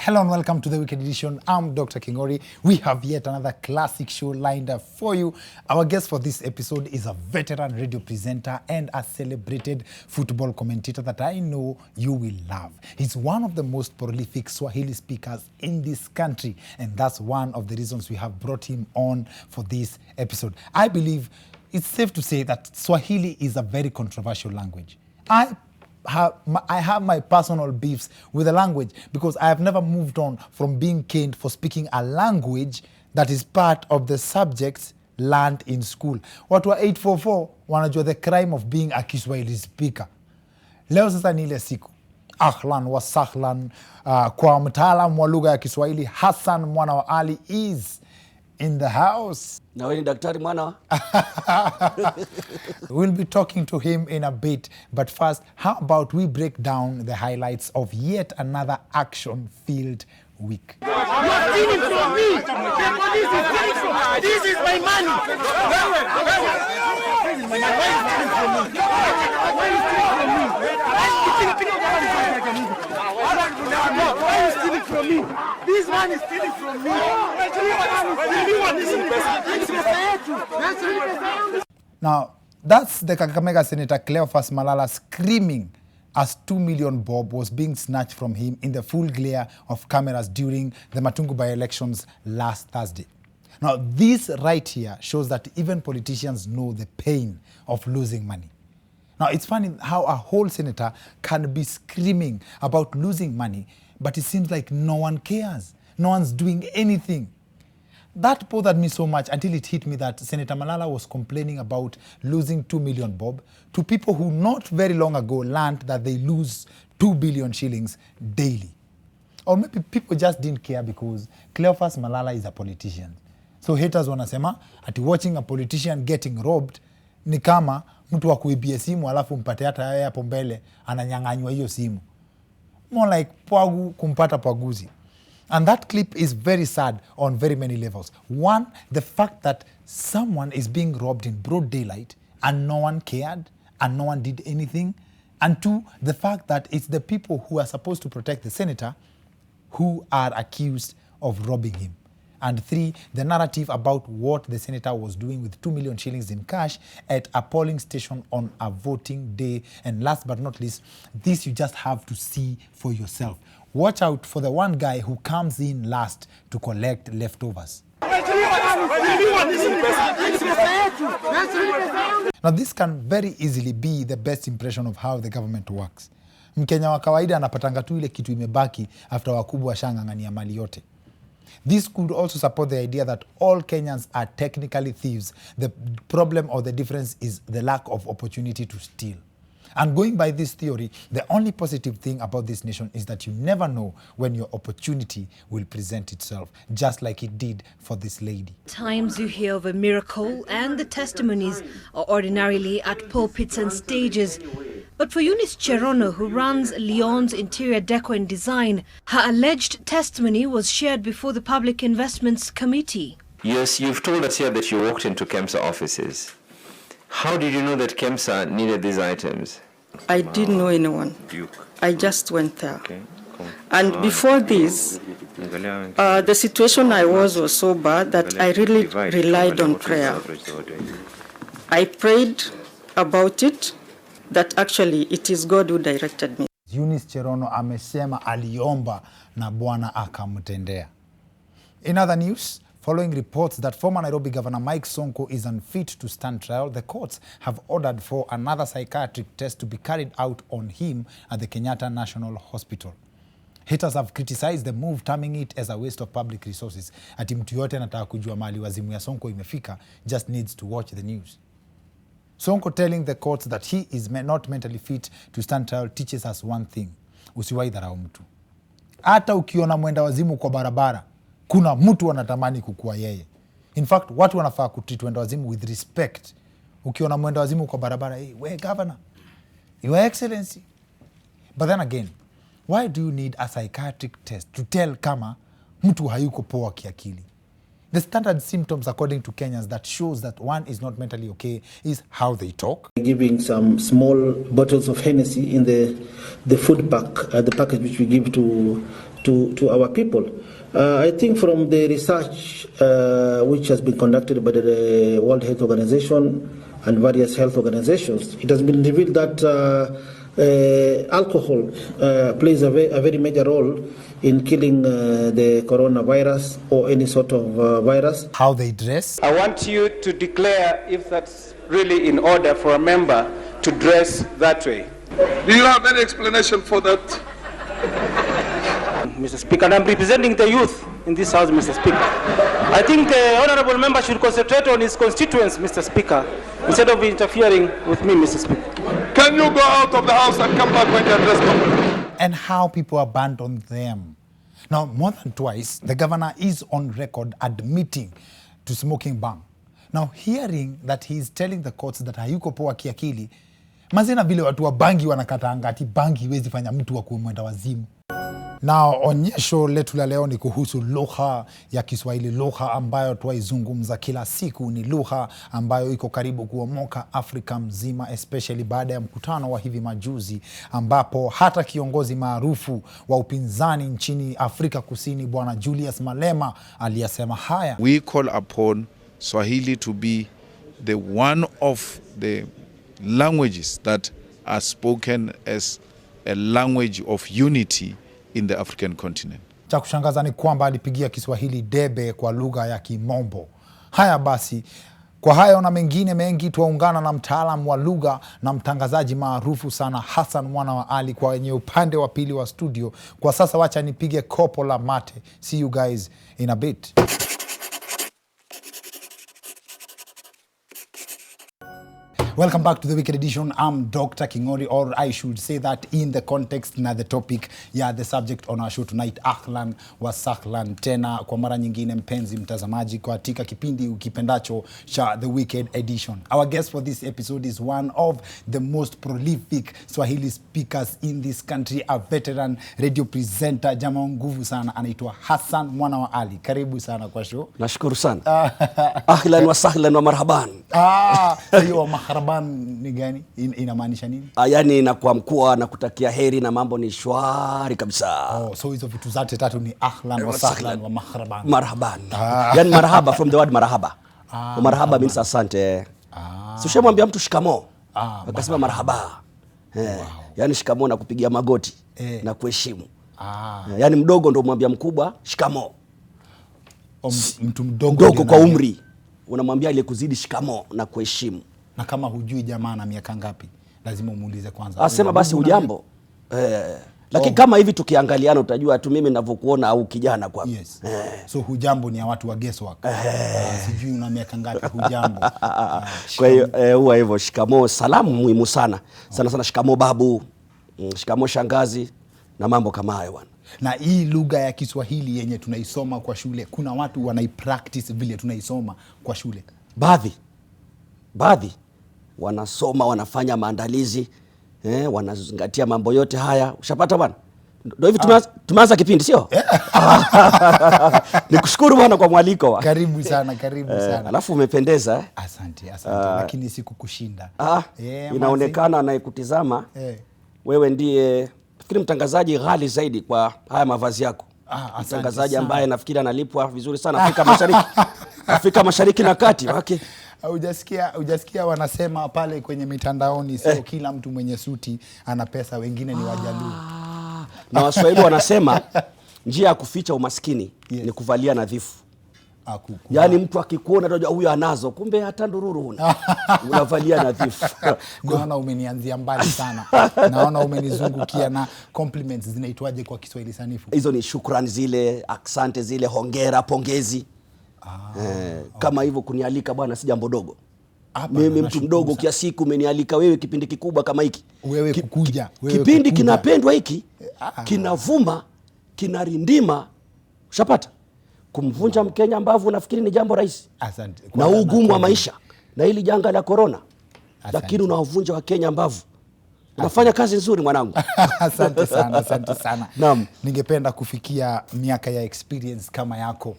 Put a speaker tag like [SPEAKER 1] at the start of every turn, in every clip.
[SPEAKER 1] Hello and welcome to the Weekend Edition. I'm Dr. Kingori. We have yet another classic show lined up for you. Our guest for this episode is a veteran radio presenter and a celebrated football commentator that I know you will love. He's one of the most prolific Swahili speakers in this country, and that's one of the reasons we have brought him on for this episode. I believe it's safe to say that Swahili is a very controversial language. I have my personal beefs with the language because I have never moved on from being caned for speaking a language that is part of the subjects learned in school. Watu wa 844 wanajua the crime of being a Kiswahili speaker. Leo sasa ni ile siku. Ahlan wa sahlan kwa mtaalam wa lugha ya Kiswahili Hassan Mwana wa Ali is in the house.
[SPEAKER 2] Na wewe ni daktari Mwana.
[SPEAKER 1] We'll be talking to him in a bit, but first, how about we break down the highlights of yet another action-filled week.
[SPEAKER 3] You are stealing from me. The police is stealing from me. This is my money. Why are you stealing from me? Why are you stealing from me? This man is stealing from me.
[SPEAKER 1] Now, that's the Kakamega Senator Cleophas Malala screaming as 2 million bob was being snatched from him in the full glare of cameras during the Matungu by-elections last Thursday. Now, this right here shows that even politicians know the pain of losing money. Now, it's funny how a whole senator can be screaming about losing money, but it seems like no one cares. No one's doing anything. That bothered me so much until it hit me that Senator Malala was complaining about losing 2 million bob to people who not very long ago learned that they lose 2 billion shillings daily. Or maybe people just didn't care because Cleophas Malala is a politician. So haters wanasema ati watching a politician getting robbed ni kama mtu wa kuibia simu alafu mpate hata yeye hapo mbele ananyang'anywa hiyo simu. More like pwagu kumpata pwaguzi. And that clip is very sad on very many levels. One, the fact that someone is being robbed in broad daylight and no one cared and no one did anything. And two, the fact that it's the people who are supposed to protect the senator who are accused of robbing him. And three, the narrative about what the senator was doing with 2 million shillings in cash at a polling station on a voting day. And last but not least, this you just have to see for yourself. Watch out for the one guy who comes in last to collect leftovers. Now this can very easily be the best impression of how the government works. Mkenya wa kawaida anapatanga tu ile kitu imebaki after wakubwa shangangania mali yote. This could also support the idea that all Kenyans are technically thieves. The problem or the difference is the lack of opportunity to steal. And going by this theory, the only positive thing about this nation is that you never know when your opportunity will present itself, just like it did for this lady.
[SPEAKER 4] Times you hear of a miracle and the testimonies are ordinarily at pulpits and stages. But for Eunice Cherono, who runs Lyon's Interior Deco and Design, her alleged testimony was shared before the Public Investments Committee.
[SPEAKER 5] Yes, you've told us here that you walked into KEMSA offices. How did you know that KEMSA needed these items?
[SPEAKER 6] I didn't know anyone. I just went there. Okay. And before this, the situation I was so bad that I really relied on prayer. I prayed about it, that actually it is God who directed me.
[SPEAKER 1] Eunice Cherono amesema aliomba na Bwana akamtendea. In other news, following reports that former Nairobi Governor Mike Sonko is unfit to stand trial, the courts have ordered for another psychiatric test to be carried out on him at the Kenyatta National Hospital. Haters have criticized the move, terming it as a waste of public resources. Ati mtu yote anataka kujua mali wazimu ya Sonko imefika just needs to watch the news. Sonko telling the courts that he is not mentally fit to stand trial teaches us one thing: usiwahi dharau mtu. Hata ukiona mwenda wazimu kwa barabara, kuna mtu anatamani kukua yeye. In fact, watu wanafaa kutreat mwenda wazimu with respect. Ukiona mwenda wazimu kwa barabara, hey, we governor, your excellency. But then again, why do you need a psychiatric test to tell kama mtu hayuko poa kiakili? The standard symptoms, according to Kenyans, that shows that one is not mentally okay is how they talk.
[SPEAKER 7] Giving some small bottles of Hennessy in the
[SPEAKER 2] the food the package which we give to our people. I think from the research which has been conducted by the World Health Organization and various health organizations, it has been revealed that alcohol plays a very major role in killing the coronavirus or any sort of virus.
[SPEAKER 1] How they dress?
[SPEAKER 7] I want you to declare if that's really in order for a member to dress that way.
[SPEAKER 3] Do you have any explanation for that?
[SPEAKER 7] Mr. Speaker, and I'm representing the youth in this House, Mr. Speaker. I think the honorable member should concentrate on his constituents, Mr. Speaker, instead of interfering with me, Mr. Speaker.
[SPEAKER 3] Can you go out of the House and come back when you address them?
[SPEAKER 1] And how people abandon them. Now, more than twice, the governor is on record admitting to smoking bang. Now, hearing that he's telling the courts that hayuko poa kiakili, mazina vile watu wa bangi wanakataanga ati bangi iwezi fanya mtu wa kuwa mwenda wazimu. Na onyesho letu la leo ni kuhusu lugha ya Kiswahili, lugha ambayo tuwaizungumza kila siku, ni lugha ambayo iko karibu kuomoka Afrika mzima, especially baada ya mkutano wa hivi majuzi ambapo hata kiongozi maarufu wa upinzani nchini Afrika Kusini Bwana Julius Malema aliyasema haya.
[SPEAKER 8] We call upon Swahili to be the one of the languages that are spoken as a language of unity in the African continent.
[SPEAKER 1] Cha kushangaza ni kwamba alipigia Kiswahili debe kwa lugha ya Kimombo. Haya basi, kwa hayo na mengine mengi tuwaungana na mtaalamu wa lugha na mtangazaji maarufu sana Hassan Mwana wa Ali kwa wenye upande wa pili wa studio. Kwa sasa wacha nipige kopo la mate. See you guys in a bit. Welcome back to the Wicked Edition. I'm Dr. Kingori, or I should say that in the context na the topic ya the subject on our show tonight. Ahlan wa sahlan tena kwa mara nyingine mpenzi mtazamaji katika kipindi ukipendacho cha the Wicked Edition. Our guest for this episode is one of the most prolific Swahili speakers in this country, a veteran radio presenter, jamaa nguvu sana, anaitwa Hassan Mwana wa Ali. Karibu sana kwa show.
[SPEAKER 9] Nashukuru sana. Ahlan wa sahlan wa marhaban.
[SPEAKER 1] Hiyo marhaban ni gani? Inamaanisha nini?
[SPEAKER 9] Yani inakuwa mkuu na kutakia heri na mambo ni shwari kabisa.
[SPEAKER 1] So hizo vitu zote tatu ni ahlan wa sahlan wa marhaban.
[SPEAKER 9] Marhaban. Yani marhaba from the word marhaba. Marhaba means asante. So shemwambia mtu shikamo. Akasema marhaba. Yani shikamo na kupigia magoti na kuheshimu. Yani mdogo ndo mwambia mkubwa shikamo.
[SPEAKER 1] Mtu mdogo
[SPEAKER 9] kwa umri unamwambia ile kuzidi shikamo na kuheshimu.
[SPEAKER 1] Na kama hujui jamaa na miaka ngapi, lazima umuulize kwanza.
[SPEAKER 9] Asema basi hujambo. Lakini kama hivi tukiangaliana utajua tu mimi ninavyokuona au kijana kwa.
[SPEAKER 1] Yes. So hujambo ni ya watu wa guesswork. Sijui una miaka ngapi hujambo.
[SPEAKER 9] Kwa hiyo huwa hivyo shikamo, salamu muhimu sana. Sana sana shikamo babu, shikamo shangazi na mambo kama hayo bwana.
[SPEAKER 1] Na hii lugha ya Kiswahili yenye tunaisoma kwa shule, kuna watu wanaipractice vile tunaisoma kwa shule?
[SPEAKER 9] Baadhi wanasoma, wanafanya maandalizi, wanazingatia mambo yote haya. Ushapata bwana? Ndio hivi tumeanza kipindi sio? Nikushukuru bwana kwa mwaliko.
[SPEAKER 1] Karibu sana, karibu sana.
[SPEAKER 9] Alafu umependeza.
[SPEAKER 1] Asante. Lakini sikukushinda.
[SPEAKER 9] Inaonekana anayekutizama wewe ndiye fikiri mtangazaji ghali zaidi kwa haya mavazi yako. Mtangazaji ambaye nafikiri analipwa vizuri sana Afrika Mashariki. Afrika Mashariki na Kati wake.
[SPEAKER 1] Hujasikia wanasema pale kwenye mitandaoni sio kila mtu mwenye suti ana pesa, wengine ni wajaluo.
[SPEAKER 9] Na Waswahili wanasema njia ya kuficha umaskini ni kuvalia nadhifu. Yaani mtu akikuona unajua huyu anazo, kumbe hata ndururu huna. Unavalia nadhifu.
[SPEAKER 1] Naona umenianzia mbali sana. Naona umenizungukia na compliments zinaitwaje kwa Kiswahili sanifu?
[SPEAKER 9] Hizo ni shukrani zile, asante zile, hongera, pongezi. Kama hivyo kunialika bwana si jambo dogo. Mimi mtu mdogo kiasi umenialika wewe kipindi kikubwa kama hiki.
[SPEAKER 1] Wewe kukuja.
[SPEAKER 9] Kipindi kinapendwa hiki, kinavuma, kinarindima. Ushapata? Kumvunja Mkenya mbavu nafikiri ni jambo rahisi.
[SPEAKER 1] Asante.
[SPEAKER 9] Na ugumu wa maisha na hili janga la corona. Lakini unawavunja wa Kenya mbavu. Unafanya kazi nzuri mwanangu.
[SPEAKER 1] Asante sana, asante sana.
[SPEAKER 9] Naam.
[SPEAKER 1] Ningependa kufikia miaka ya experience kama yako.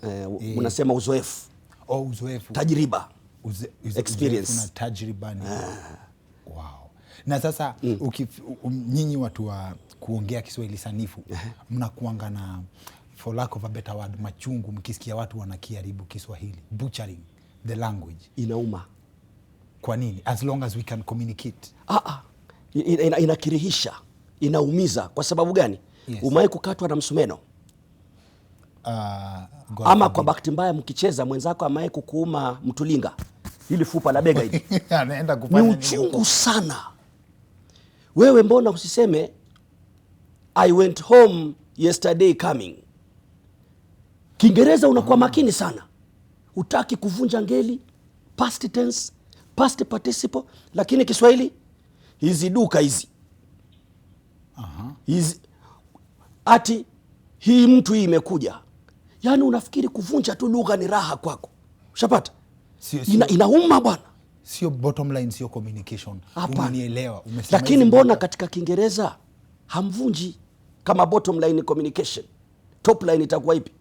[SPEAKER 9] Unasema uzoefu.
[SPEAKER 1] Uzoefu.
[SPEAKER 9] Tajriba. Experience.
[SPEAKER 1] Na tajriba ni. Wow. Na sasa nyinyi watu wa kuongea Kiswahili sanifu mnakuanga na, for lack of a better word, machungu mkisikia watu wanakiharibu Kiswahili, butchering the language.
[SPEAKER 9] Inauma.
[SPEAKER 1] Kwa nini? As long as we can communicate.
[SPEAKER 9] Inakirihisha, inaumiza. Kwa sababu gani? Yes. Umewahi kukatwa na msumeno? Ama kwa bahati mbaya mkicheza mwenzako amewahi kukuuma mtulinga, hili fupa la bega hili
[SPEAKER 1] anaenda kufanya
[SPEAKER 9] ni uchungu sana. Wewe mbona usiseme I went home yesterday coming? Kiingereza unakuwa makini sana, hutaki kuvunja ngeli, past tense, past participle. Lakini Kiswahili hizi duka hizi hizi ati hii mtu hii imekuja, yani unafikiri kuvunja tu lugha ni raha kwako. Ushapata? Inauma bwana.
[SPEAKER 1] Sio bottom line, sio communication. Umenielewa?
[SPEAKER 9] Lakini mbona katika Kiingereza hamvunji kama bottom line communication? Top line itakuwa ipi?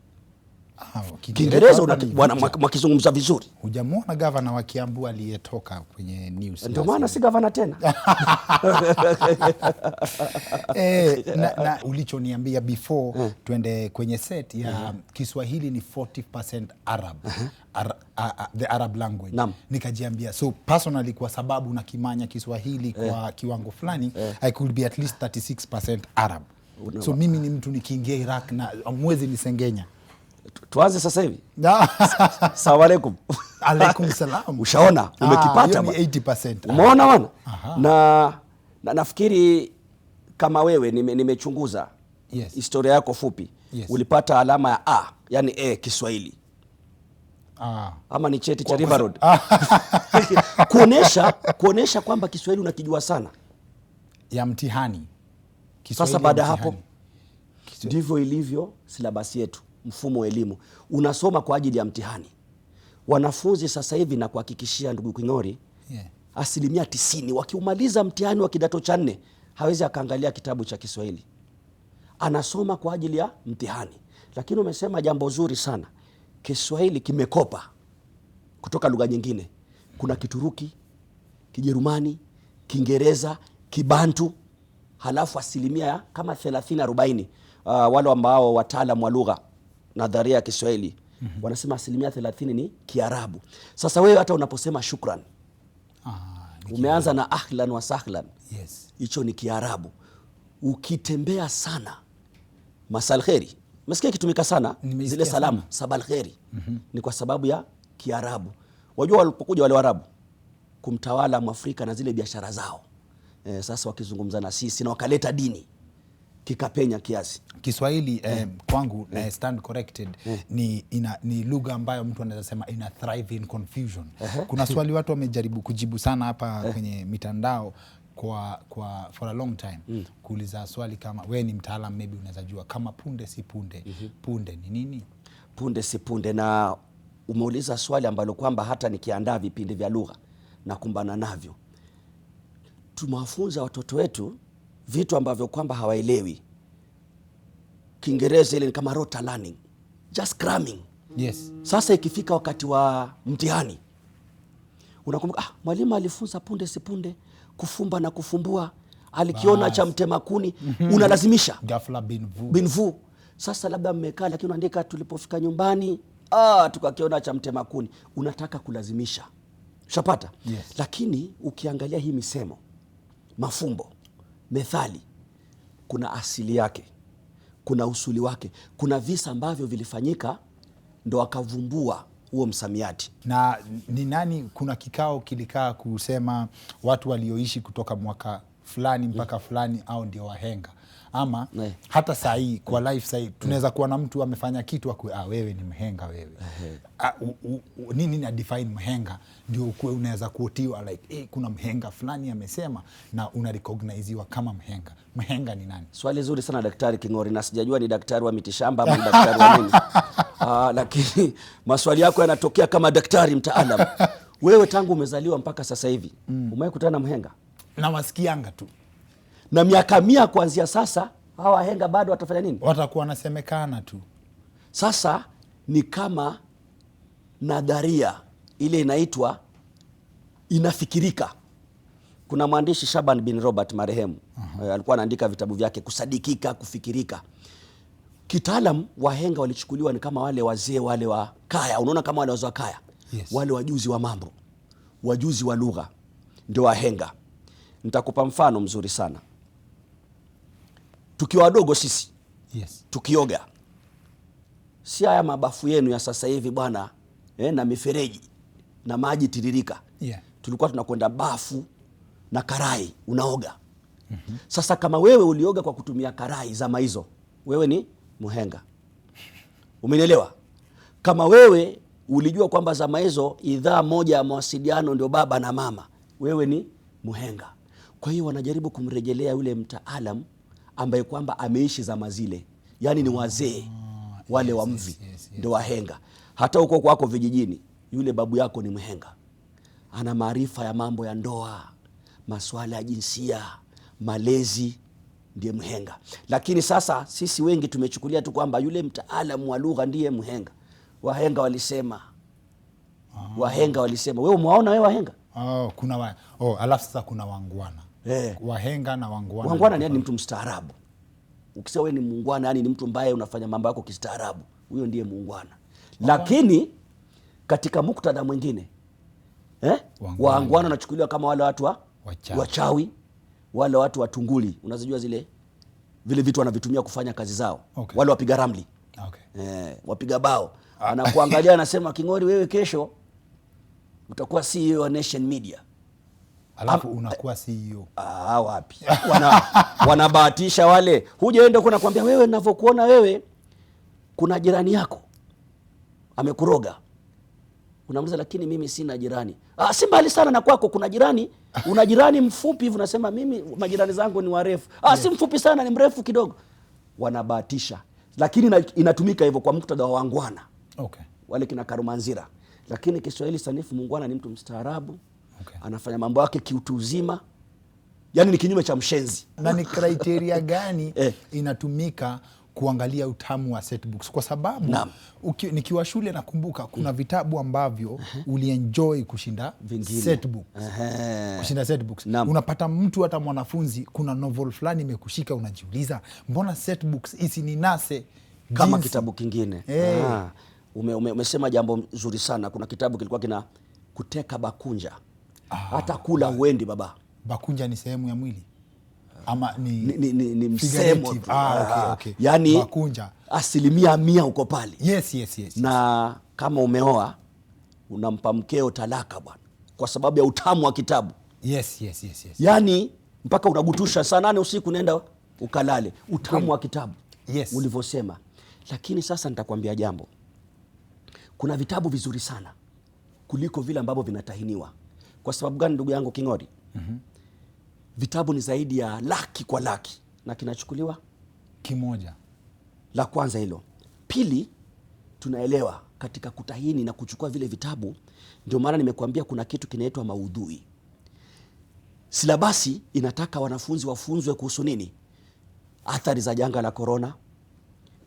[SPEAKER 9] Kiingereza bwana mwakizungumza vizuri.
[SPEAKER 1] Hujamuona gavana wa Kiambu aliyetoka kwenye news?
[SPEAKER 9] Ndio maana si gavana tena.
[SPEAKER 1] Na ulichoniambia before tuende kwenye set ya Kiswahili ni 40% Arab. The Arab language. Nikajiambia, so personally, kwa sababu na kimanya Kiswahili kwa kiwango fulani, I could be at least 36% Arab. So mimi ni mtu nikiingia Iraq na mwezi nisengenya.
[SPEAKER 9] Tuanze sasa hivi. Assalamu alaikum.
[SPEAKER 1] Alaikum salam.
[SPEAKER 9] Ushaona umekipata
[SPEAKER 1] bwana. 80%.
[SPEAKER 9] Umeona bwana? Na nafikiri kama wewe nimechunguza historia yako fupi. Ulipata alama ya A, yani Kiswahili. Ama ni cheti cha River Road. Kuonesha kwamba Kiswahili unakijua sana.
[SPEAKER 1] Ya mtihani.
[SPEAKER 9] Sasa baada hapo ndivyo ilivyo syllabus yetu. Mfumo wa elimu unasoma kwa ajili ya mtihani. Wanafunzi sasa hivi na kuhakikishia ndugu King'ori, 90% wakiumaliza mtihani wa kidato cha 4 hawezi akaangalia kitabu cha Kiswahili, anasoma kwa ajili ya mtihani. Lakini umesema jambo zuri sana, Kiswahili kimekopa kutoka lugha nyingine. Kuna Kituruki, Kijerumani, Kiingereza, Kibantu, halafu asilimia kama 30-40 wale ambao wataalamu wa lugha nadharia ya Kiswahili wanasema asilimia 30 ni Kiarabu. Sasa wewe hata unaposema shukran, umeanza na ahlan wa sahlan, hicho ni Kiarabu. Ukitembea sana, masal kheri, umesikia kitumika sana zile salamu sabal kheri, ni kwa sababu ya Kiarabu. Wajua walipokuja wale Waarabu kumtawala Mwafrika na zile biashara zao, sasa wakizungumza na sisi na wakaleta dini kikapenya kiasi.
[SPEAKER 1] Kiswahili kwangu stand corrected ni lugha ambayo mtu anaweza sema ina thrive in confusion. Kuna swali watu wamejaribu kujibu sana hapa kwenye mitandao kwa for a long time, kuuliza swali kama wewe ni mtaalamu, maybe unaweza jua kama punde si punde. Punde ni nini?
[SPEAKER 9] Punde si punde. Na umeuliza swali ambalo kwamba hata nikiandaa vipindi vya lugha na kumbana navyo, tumewafunza watoto wetu vitu ambavyo kwamba hawaelewi. Kiingereza ile ni kama rota learning, just cramming. Sasa ikifika wakati wa mtihani, unakumbuka mwalimu alifunza punde si punde, kufumba na kufumbua, alikiona cha mtema kuni, unalazimisha
[SPEAKER 1] ghafla
[SPEAKER 9] binvu. Sasa labda mmekaa, lakini unaandika tulipofika nyumbani tukakiona cha mtema kuni, unataka kulazimisha. Ushapata? Lakini ukiangalia hii misemo, mafumbo, methali, kuna asili yake, kuna usuli wake, kuna visa ambavyo vilifanyika ndo akavumbua huo msamiati.
[SPEAKER 1] Na ni nani, kuna kikao kilikaa kusema watu walioishi kutoka mwaka fulani mpaka fulani au ndio wahenga, ama hata saa hii kwa life saa hii tunaweza kuwa na mtu amefanya kitu wewe ni mhenga wewe. Nini na define mhenga? Ndio unaweza kuotiwa like kuna mhenga fulani amesema na unarecognizewa kama mhenga. Mhenga ni nani?
[SPEAKER 9] Swali zuri sana Daktari King'ori, na sijajua ni daktari wa mitishamba ama daktari wa nini. Lakini maswali yako yanatokea kama daktari mtaalamu. Wewe tangu umezaliwa mpaka sasa hivi umewahi kutana na mhenga?
[SPEAKER 1] Na wasikianga tu.
[SPEAKER 9] Na miaka 100 kuanzia sasa hawa wahenga bado watafanya nini?
[SPEAKER 1] Watakuwa wanasemekana tu.
[SPEAKER 9] Sasa ni kama nadharia ile inaitwa inafikirika Kuna mwandishi Shaban bin Robert marehemu, alikuwa anaandika vitabu vyake kusadikika, kufikirika. Kitaalam wahenga walichukuliwa ni kama wale wazee wale wa kaya, unaona kama wale wazee wa kaya.
[SPEAKER 1] Yes.
[SPEAKER 9] Wale wajuzi wa mambo, wajuzi wa lugha ndio wahenga. Nitakupa mfano mzuri sana. Tukiwa wadogo sisi,
[SPEAKER 1] Yes.
[SPEAKER 9] tukioga, si haya mabafu yenu ya sasa hivi bwana, na mifereji na maji tiririka.
[SPEAKER 1] Yeah.
[SPEAKER 9] Tulikuwa tunakwenda bafu na karai unaoga. Sasa kama wewe ulioga kwa kutumia karai zama hizo, wewe ni muhenga. Umenielewa? Kama wewe ulijua kwamba zama hizo idhaa moja ya mawasiliano ndio baba na mama, wewe ni muhenga. Kwa hiyo wanajaribu kumrejelea yule mtaalam ambaye kwamba ameishi zama zile, yani ni wazee wale wa mvi, ndio wahenga. Hata huko kwako vijijini, yule babu yako ni mhenga, ana maarifa ya mambo ya ndoa, masuala ya jinsia, malezi, ndiye mhenga. Lakini sasa sisi wengi tumechukulia tu kwamba yule mtaalamu wa lugha ndiye mhenga. Wahenga walisema, wahenga walisema. Wewe umewaona wewe wahenga?
[SPEAKER 1] Kuna alafu sasa kuna wangwana. Wahenga na wangwana.
[SPEAKER 9] Wangwana ni mtu mstaarabu. Ukisema wewe ni muungwana, yani ni mtu ambaye unafanya mambo yako kistaarabu, huyo ndiye muungwana. Lakini katika muktadha mwingine, wangwana wanachukuliwa kama wale watu wachawi, wale watu watunguli. Unazijua vile vitu wanavitumia kufanya kazi zao. Okay. Wale wapiga ramli. Okay. Wapiga bao. Anakuangalia anasema, King'ori, wewe kesho utakuwa CEO wa Nation Media.
[SPEAKER 1] Alafu unakuwa CEO.
[SPEAKER 9] Wapi? Wanabahatisha wale. Hujaenda kuna kuambia wewe, ninavyokuona wewe kuna jirani yako amekuroga. Unamuuliza, lakini mimi sina jirani. Si mbali sana na kwako kuna jirani. Una jirani mfupi hivi, unasema mimi majirani zangu ni warefu. Si mfupi sana, ni mrefu kidogo. Wanabahatisha. Lakini inatumika hivyo kwa muktadha wa wangwana.
[SPEAKER 1] Okay.
[SPEAKER 9] Wale kina Karumanzira. Lakini Kiswahili sanifu, muungwana ni mtu mstaarabu. Okay. Anafanya mambo yake kiutu uzima. Yaani ni kinyume cha mshenzi.
[SPEAKER 1] Na ni criteria gani inatumika kuangalia utamu wa set books? Kwa sababu nikiwa shule nakumbuka kuna vitabu ambavyo ulienjoy kushinda set books. Kushinda set books. Unapata mtu, hata mwanafunzi, kuna novel fulani imekushika, unajiuliza mbona set books isi ni nase
[SPEAKER 9] kama kitabu kingine. Umesema jambo zuri sana. Kuna kitabu kilikuwa kina kuteka bakunja. Hata kula uendi baba. Bakunja ni sehemu ya mwili ama ni msemo. Okay. Yani bakunja 100% uko pale. Yes. Na kama umeoa unampa mkeo talaka bwana, kwa sababu ya utamu wa kitabu. Yes. Yani mpaka unagutusha saa 8 usiku nenda ukalale. Utamu wa kitabu. Yes. Ulivyosema. Lakini sasa nitakwambia jambo. Kuna vitabu vizuri sana kuliko vile ambavyo vinatahiniwa. Kwa sababu gani ndugu yangu King'ori? Vitabu ni zaidi ya laki kwa laki na kinachukuliwa kimoja. La kwanza hilo. Pili, tunaelewa katika kutahini na kuchukua vile vitabu, ndio maana nimekuambia kuna kitu kinaitwa maudhui. Syllabus inataka wanafunzi wafunzwe kuhusu nini? Athari za janga la corona,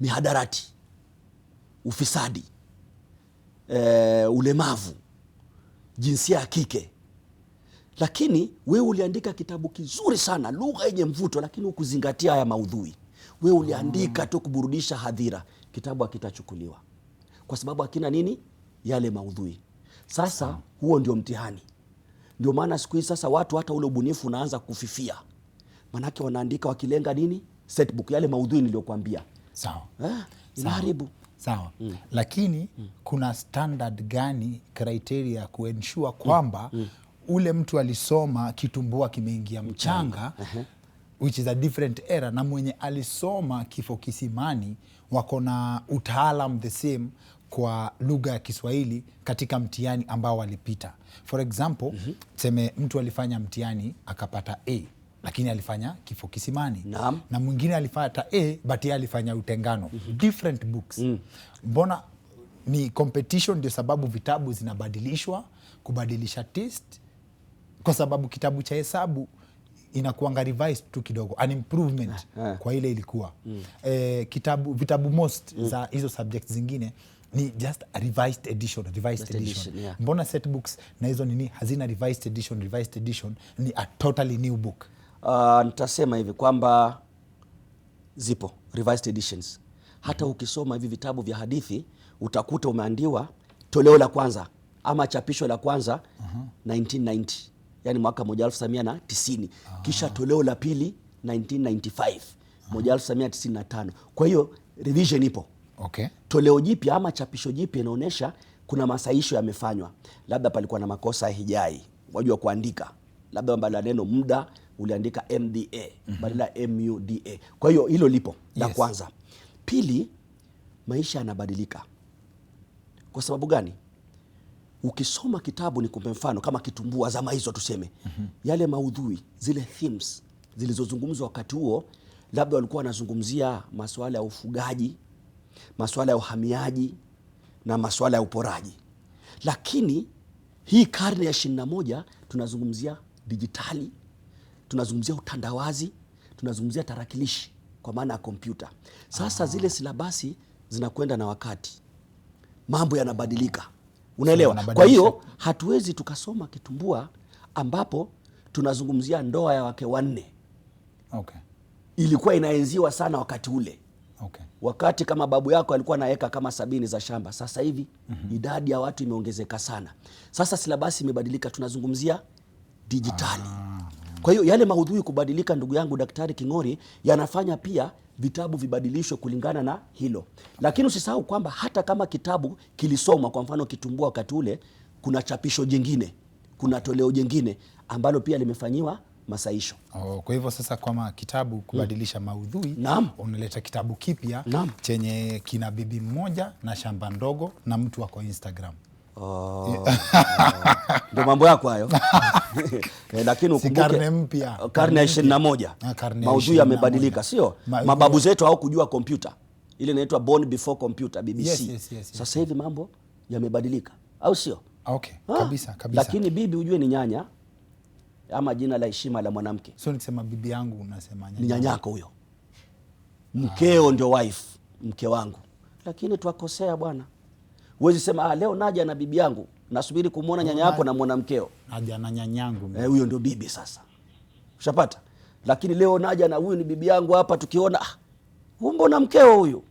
[SPEAKER 9] mihadarati, ufisadi, ulemavu, jinsia ya kike. Lakini wewe uliandika kitabu kizuri sana, lugha yenye mvuto, lakini ukuzingatia haya maudhui. Wewe uliandika tu kuburudisha hadhira, kitabu hakitachukuliwa. Kwa sababu hakina nini? Yale maudhui. Sasa huo ndio mtihani. Ndio maana siku hizi sasa watu hata ule ubunifu unaanza kufifia. Manake wanaandika wakilenga nini? Setbook, yale maudhui niliyokuambia.
[SPEAKER 1] Sawa.
[SPEAKER 9] Inaharibu.
[SPEAKER 1] Sawa. Lakini kuna standard gani, criteria kuensure kwamba ule mtu alisoma kitumbua kimeingia mchanga, which is a different era, na mwenye alisoma kifo kisimani wako na utaalam the same kwa lugha ya Kiswahili katika mtihani ambao walipita. For example, tuseme mtu alifanya mtihani akapata A, lakini alifanya kifo kisimani. Na mwingine alifanya A but yeye alifanya utengano. Different books. Mbona ni competition? Ndio sababu vitabu zinabadilishwa, kubadilisha taste, kwa sababu kitabu cha hesabu inakuanga revised tu kidogo, an improvement kwa ile ilikuwa. Vitabu most za hizo subjects zingine ni just a revised edition.
[SPEAKER 9] Yeah.
[SPEAKER 1] Mbona set books na hizo nini hazina revised edition ni a totally new book?
[SPEAKER 9] Nitasema hivi kwamba zipo revised editions. Hata ukisoma hivi vitabu vya hadithi utakuta umeandiwa toleo la kwanza ama chapisho la kwanza 1990, yani mwaka 1990. Kisha toleo la pili 1995, 1995. Kwa hiyo revision ipo.
[SPEAKER 1] Okay.
[SPEAKER 9] Toleo jipya ama chapisho jipya inaonyesha kuna masahisho yamefanywa. Labda palikuwa na makosa ya hijai, wajua kuandika. Labda badala neno muda uliandika MDA badala MUDA. Kwa hiyo hilo lipo la kwanza. Pili, maisha yanabadilika. Kwa sababu gani? Ukisoma kitabu, ni kumbe mfano kama Kitumbua zama hizo tuseme, yale maudhui, zile themes zilizozungumzwa wakati huo, labda walikuwa wanazungumzia masuala ya ufugaji, masuala ya uhamiaji na masuala ya uporaji. Lakini hii karne ya 21 tunazungumzia dijitali, tunazungumzia utandawazi, tunazungumzia tarakilishi kwa maana ya kompyuta. Sasa zile silabasi zinakwenda na wakati, mambo yanabadilika, unaelewa? Kwa hiyo hatuwezi tukasoma Kitumbua ambapo tunazungumzia ndoa ya wake wanne.
[SPEAKER 1] Okay.
[SPEAKER 9] Ilikuwa inaenziwa sana wakati ule.
[SPEAKER 1] Okay.
[SPEAKER 9] Wakati kama babu yako alikuwa na eka kama 70 za shamba, sasa hivi idadi ya watu imeongezeka sana. Sasa silabasi imebadilika, tunazungumzia dijitali. Kwa hiyo yale maudhui kubadilika, ndugu yangu Daktari King'ori, yanafanya pia vitabu vibadilishwe kulingana na hilo. Lakini usisahau kwamba hata kama kitabu kilisomwa, kwa mfano Kitumbua wakati ule, kuna chapisho jingine, kuna toleo jingine ambalo pia limefanyiwa masaisho.
[SPEAKER 1] Kwa hivyo sasa kama kitabu kubadilisha maudhui, unaleta kitabu kipya chenye kina bibi mmoja na shamba ndogo na mtu wako Instagram.
[SPEAKER 9] Ndio mambo yako hayo. Lakini ukumbuke
[SPEAKER 1] karne mpya,
[SPEAKER 9] karne ya 21, maudhui yamebadilika, sio? Mababu zetu hawakujua kompyuta. Ile inaitwa Born Before Computer, BBC.
[SPEAKER 1] Yes.
[SPEAKER 9] Sasa hivi mambo yamebadilika, au sio?
[SPEAKER 1] Okay, kabisa.
[SPEAKER 9] Lakini bibi ujue ni nyanya ama jina la heshima la mwanamke.
[SPEAKER 1] So nikisema bibi yangu unasema nyanya.
[SPEAKER 9] Ni nyanyako huyo. Mkeo ndio wife, mke wangu. Lakini twakosea bwana. Huwezi sema leo naja na bibi yangu, nasubiri kumuona nyanya yako na mwanamkeo.
[SPEAKER 1] Naja na nyanyangu.
[SPEAKER 9] Huyo ndio bibi sasa. Ushapata? Lakini leo naja na huyu ni bibi yangu hapa, tukiona mbona mkeo huyu.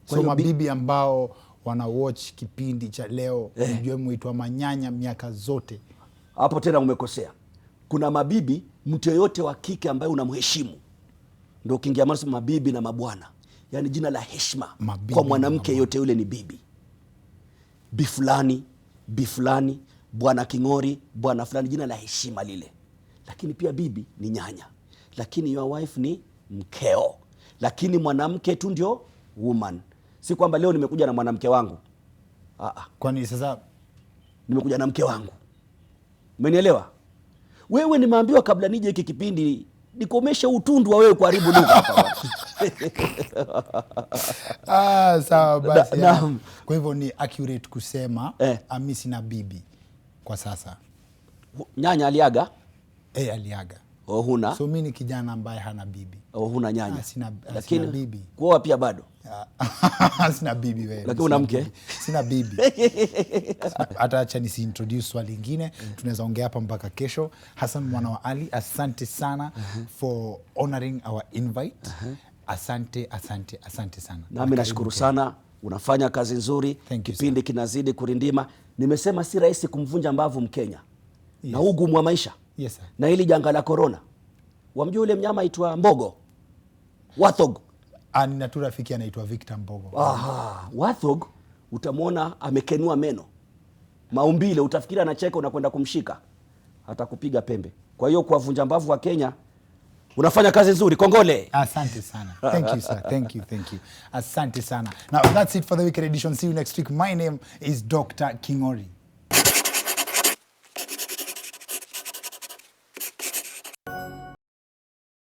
[SPEAKER 1] So mabibi ambao wana watch kipindi cha leo, mjue muitwa manyanya miaka zote.
[SPEAKER 9] Hapo tena umekosea. Kuna mabibi, mtu yoyote wa kike ambaye unamheshimu. Ndio ukiingia mabibi na mabwana. Yaani jina la heshima kwa mwanamke yote yule ni bibi. Bi fulani, bwana King'ori, bwana fulani, jina la heshima lile. Lakini pia bibi ni nyanya. Lakini your wife ni mkeo. Lakini mwanamke tu ndio woman. Si kwamba leo nimekuja na mwanamke wangu.
[SPEAKER 1] Kwani sasa
[SPEAKER 9] nimekuja na mke wangu. Umenielewa? Wewe nimeambiwa kabla nije hiki kipindi nikomeshe utundu wa wewe kuharibu lugha hapa.
[SPEAKER 1] Sawa basi. Kwa hivyo ni accurate kusema mimi sina bibi kwa sasa.
[SPEAKER 9] Nyanya aliaga?
[SPEAKER 1] Aliaga.
[SPEAKER 9] Huna?
[SPEAKER 1] So mimi ni kijana ambaye hana bibi.
[SPEAKER 9] Huna nyanya.
[SPEAKER 1] Lakini sina bibi.
[SPEAKER 9] Kuoa pia bado?
[SPEAKER 1] Sina bibi wewe.
[SPEAKER 9] Lakini una mke?
[SPEAKER 1] Sina bibi. Hata acha nisi introduce swali lingine. Tunaweza ongea hapa mpaka kesho. Hassan Mwana wa Ali, asante sana for honoring our invite. Asante sana.
[SPEAKER 9] Nami nashukuru sana, unafanya kazi nzuri. Kipindi kinazidi kurindima. Nimesema si rahisi kumvunja mbavu Mkenya. Na ugumu wa maisha.
[SPEAKER 1] Yes, sir.
[SPEAKER 9] Na hili janga la corona. Wamjua yule mnyama aitwa mbogo? Wathog.
[SPEAKER 1] Nina tu rafiki anaitwa Victor Mbogo.
[SPEAKER 9] Wathog utamwona amekenua meno. Maumbile utafikiri anacheka, unakwenda kumshika, atakupiga pembe. Kwa hiyo kwa vunja mbavu wa Kenya unafanya kazi nzuri. Kongole.
[SPEAKER 1] Asante sana. Thank you sir. Thank you. Asante sana. Now that's it for the weekend edition. See you next week. My name is Dr. King'ori.